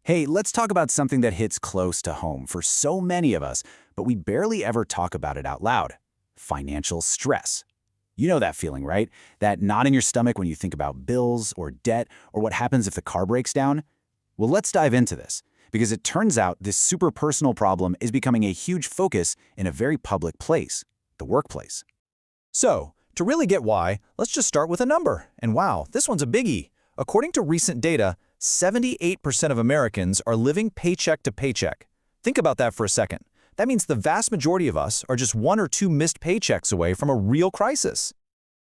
Hey, let's talk about something that hits close to home for so many of us, but we barely ever talk about it out loud. Financial stress. You know that feeling, right? That knot in your stomach when you think about bills or debt or what happens if the car breaks down? Well, let's dive into this, because it turns out this super personal problem is becoming a huge focus in a very public place, the workplace. So, to really get why, let's just start with a number. And wow, this one's a biggie. According to recent data, 78% of Americans are living paycheck to paycheck. Think about that for a second. That means the vast majority of us are just one or two missed paychecks away from a real crisis.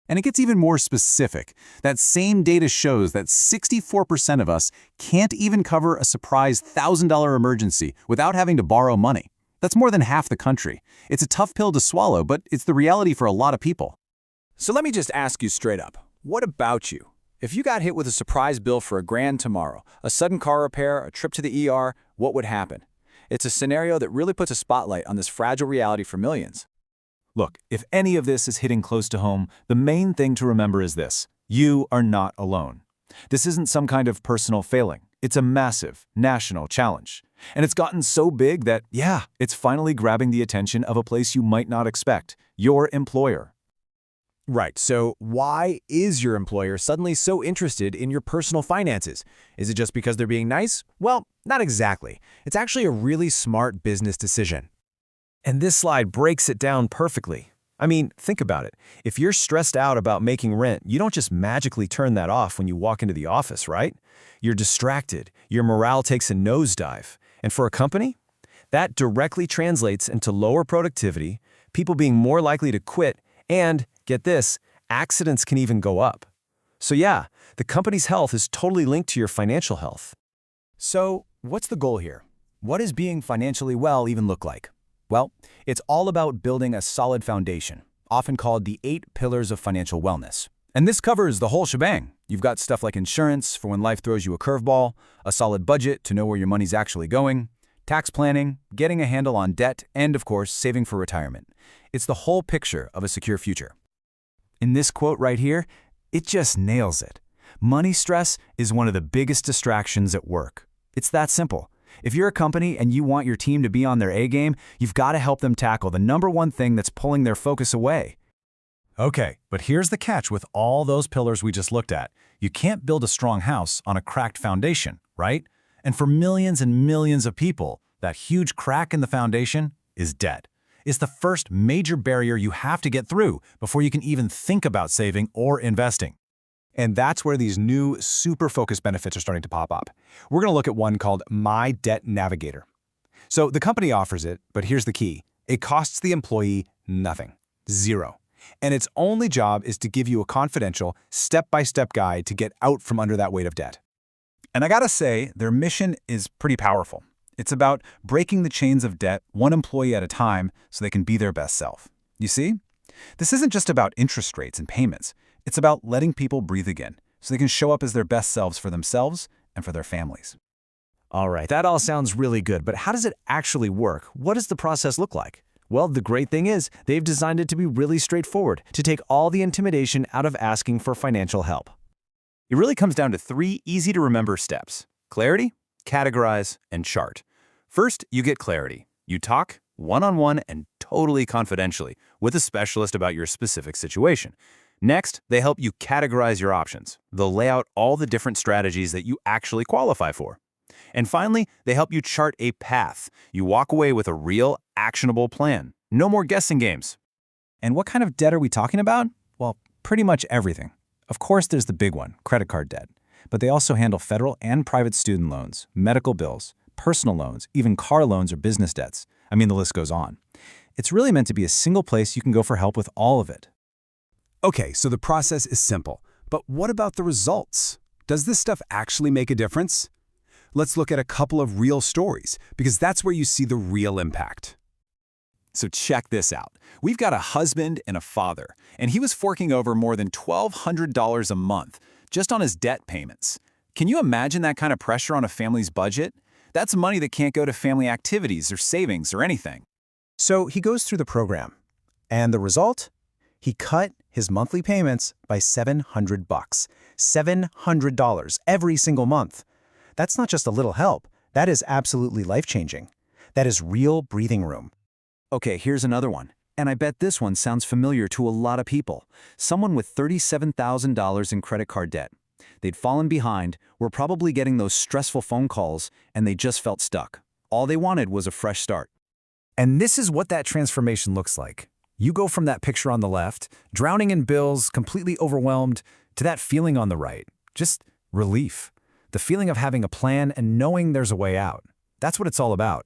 And it gets even more specific. That same data shows that 64% of us can't even cover a surprise $1,000 emergency without having to borrow money. That's more than half the country. It's a tough pill to swallow, but it's the reality for a lot of people. So let me just ask you straight up, what about you? If you got hit with a surprise bill for $1,000 tomorrow, a sudden car repair, a trip to the ER, what would happen? It's a scenario that really puts a spotlight on this fragile reality for millions. Look, if any of this is hitting close to home, the main thing to remember is this: you are not alone. This isn't some kind of personal failing. It's a massive national challenge. And it's gotten so big that, yeah, it's finally grabbing the attention of a place you might not expect: your employer. Right, so why is your employer suddenly so interested in your personal finances? Is it just because they're being nice? Well, not exactly. It's actually a really smart business decision. And this slide breaks it down perfectly. I mean, think about it. If you're stressed out about making rent, you don't just magically turn that off when you walk into the office, right? You're distracted. Your morale takes a nosedive. And for a company, that directly translates into lower productivity, people being more likely to quit, and, get this, accidents can even go up. So yeah, the company's health is totally linked to your financial health. So what's the goal here? What does being financially well even look like? Well, it's all about building a solid foundation, often called the 8 pillars of financial wellness. And this covers the whole shebang. You've got stuff like insurance for when life throws you a curveball, a solid budget to know where your money's actually going, tax planning, getting a handle on debt, and of course, saving for retirement. It's the whole picture of a secure future. In this quote right here, it just nails it. Money stress is one of the biggest distractions at work. It's that simple. If you're a company and you want your team to be on their A game, you've got to help them tackle the #1 thing that's pulling their focus away. Okay, but here's the catch with all those pillars we just looked at. You can't build a strong house on a cracked foundation, right? And for millions and millions of people, that huge crack in the foundation is debt. It's the first major barrier you have to get through before you can even think about saving or investing. And that's where these new super focused benefits are starting to pop up. We're going to look at one called My Debt Navigator. So the company offers it, but here's the key. It costs the employee nothing. Zero. And its only job is to give you a confidential, step-by-step guide to get out from under that weight of debt. And I gotta say, their mission is pretty powerful. It's about breaking the chains of debt one employee at a time so they can be their best self. You see? This isn't just about interest rates and payments. It's about letting people breathe again so they can show up as their best selves for themselves and for their families. All right, that all sounds really good, but how does it actually work? What does the process look like? Well, the great thing is they've designed it to be really straightforward, to take all the intimidation out of asking for financial help. It really comes down to 3 easy-to-remember steps: clarity, categorize, and chart. First, you get clarity. You talk one-on-one and totally confidentially with a specialist about your specific situation. Next, they help you categorize your options. They'll lay out all the different strategies that you actually qualify for. And finally, they help you chart a path. You walk away with a real, actionable plan. No more guessing games. And what kind of debt are we talking about? Well, pretty much everything. Of course, there's the big one, credit card debt. But they also handle federal and private student loans, medical bills, personal loans, even car loans or business debts. I mean, the list goes on. It's really meant to be a single place you can go for help with all of it. Okay, so the process is simple. But what about the results? Does this stuff actually make a difference? Let's look at a couple of real stories, because that's where you see the real impact. So check this out. We've got a husband and a father, and he was forking over more than $1,200 a month just on his debt payments. Can you imagine that kind of pressure on a family's budget? That's money that can't go to family activities or savings or anything. So he goes through the program, and the result? He cut his monthly payments by $700. $700 every single month. That's not just a little help. That is absolutely life-changing. That is real breathing room. Okay, here's another one. And I bet this one sounds familiar to a lot of people. Someone with $37,000 in credit card debt. They'd fallen behind, were probably getting those stressful phone calls, and they just felt stuck. All they wanted was a fresh start. And this is what that transformation looks like. You go from that picture on the left, drowning in bills, completely overwhelmed, to that feeling on the right. Just relief. The feeling of having a plan and knowing there's a way out. That's what it's all about.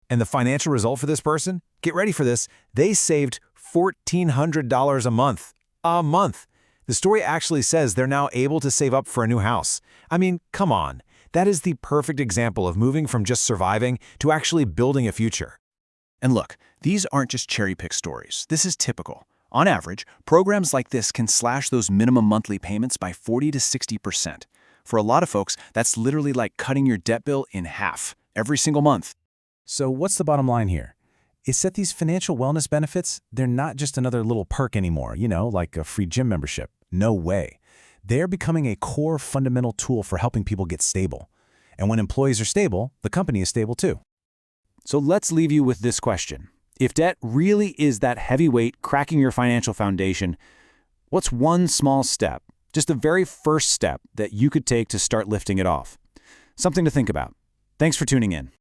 And the financial result for this person? Get ready for this. They saved $1,400 a month. A month. The story actually says they're now able to save up for a new house. I mean, come on. That is the perfect example of moving from just surviving to actually building a future. And look, these aren't just cherry-picked stories. This is typical. On average, programs like this can slash those minimum monthly payments by 40 to 60%. For a lot of folks, that's literally like cutting your debt bill in half every single month. So what's the bottom line here? Is that these financial wellness benefits, they're not just another little perk anymore, like a free gym membership. No way. They're becoming a core fundamental tool for helping people get stable. And when employees are stable, the company is stable too. So let's leave you with this question. If debt really is that heavy weight cracking your financial foundation, what's one small step, just the very first step that you could take to start lifting it off? Something to think about. Thanks for tuning in.